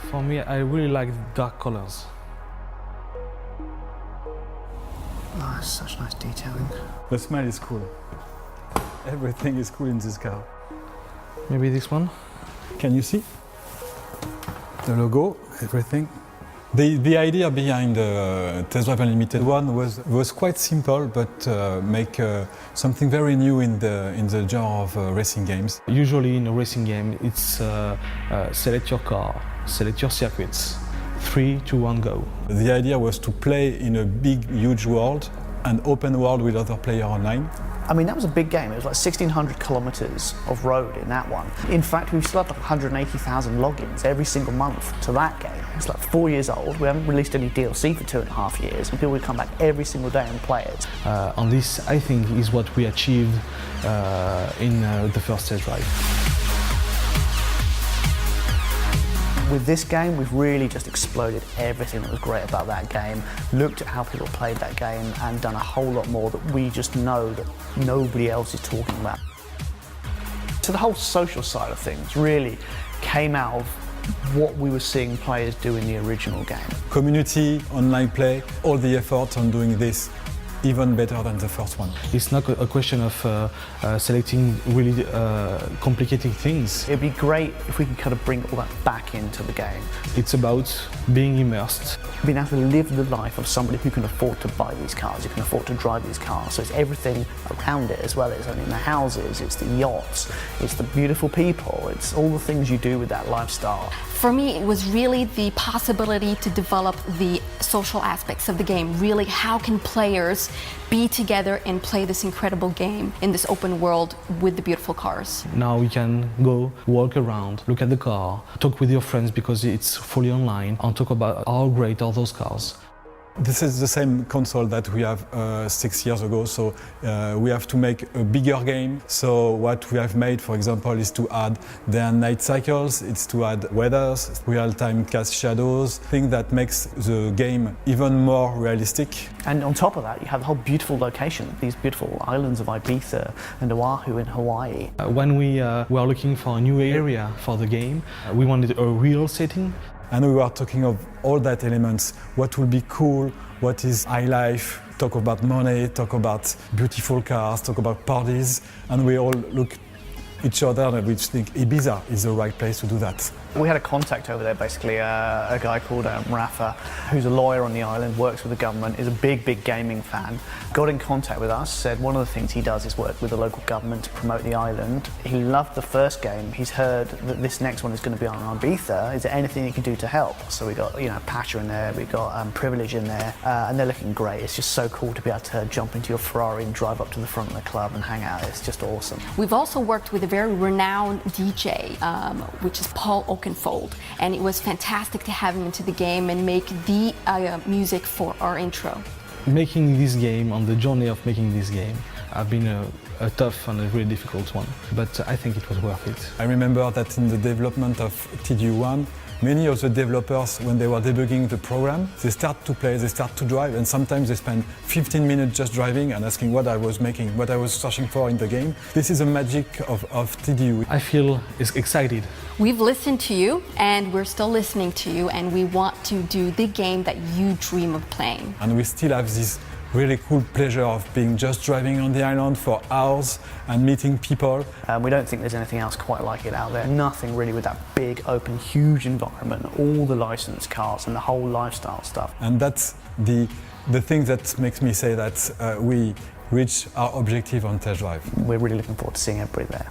For me, I really like dark colors. Oh, it's such nice detailing. The smell is cool. Everything is cool in this car. Maybe this one? Can you see? The logo, everything. The idea behind the Test Drive Unlimited one was quite simple, but make something very new in the genre of racing games. Usually in a racing game, it's select your car, select your circuits, 3, 2, 1, go. The idea was to play in a big, huge world, an open world with other players online. I mean, that was a big game. It was like 1,600 kilometres of road in that one. In fact, we've still had like 180,000 logins every single month to that game. It's like 4 years old. We haven't released any DLC for 2.5 years, and people would come back every single day and play it. And this, I think, is what we achieved in the first test drive. With this game, we've really just exploded everything that was great about that game, looked at how people played that game and done a whole lot more that we just know that nobody else is talking about. So the whole social side of things really came out of what we were seeing players do in the original game. Community, online play, all the effort on doing this even better than the first one. It's not a question of selecting really complicated things. It'd be great if we could kind of bring all that back into the game. It's about being immersed. Being able to live the life of somebody who can afford to buy these cars, who can afford to drive these cars. So it's everything around it as well. It's the houses, it's the yachts, it's the beautiful people, it's all the things you do with that lifestyle. For me, it was really the possibility to develop the social aspects of the game. Really, how can players be together and play this incredible game in this open world with the beautiful cars? Now you can go walk around, look at the car, talk with your friends because it's fully online, and talk about how great are those cars. This is the same console that we have 6 years ago, so we have to make a bigger game. So what we have made, for example, is to add day and night cycles, it's to add weathers, real-time cast shadows, thing that makes the game even more realistic. And on top of that, you have the whole beautiful location, these beautiful islands of Ibiza and Oahu in Hawaii. When we were looking for a new area for the game, we wanted a real setting. And we were talking of all that elements, what will be cool, what is high life, talk about money, talk about beautiful cars, talk about parties, and we all look each other and we think Ibiza is the right place to do that. We had a contact over there, basically, a guy called Rafa, who's a lawyer on the island, works with the government, is a big gaming fan. Got in contact with us, said one of the things he does is work with the local government to promote the island. He loved the first game. He's heard that this next one is going to be on Ibiza. Is there anything he can do to help? So we got, Pasha in there, we got Privilege in there, and they're looking great. It's just so cool to be able to jump into your Ferrari and drive up to the front of the club and hang out. It's just awesome. We've also worked with a very renowned DJ, which is Paul Oakenfold, and it was fantastic to have him into the game and make the music for our intro. Making this game, on the journey of making this game, have been a tough and a really difficult one, but I think it was worth it. I remember that in the development of TDU1, many of the developers, when they were debugging the program, they start to play, they start to drive, and sometimes they spend 15 minutes just driving and asking what I was making, what I was searching for in the game. This is the magic of TDU. I feel excited. We've listened to you, and we're still listening to you, and we want to do the game that you dream of playing. And we still have this really cool pleasure of being just driving on the island for hours and meeting people. We don't think there's anything else quite like it out there. Nothing really with that big, open, huge environment, all the licensed cars and the whole lifestyle stuff. And that's the thing that makes me say that we reach our objective on test drive. We're really looking forward to seeing everybody there.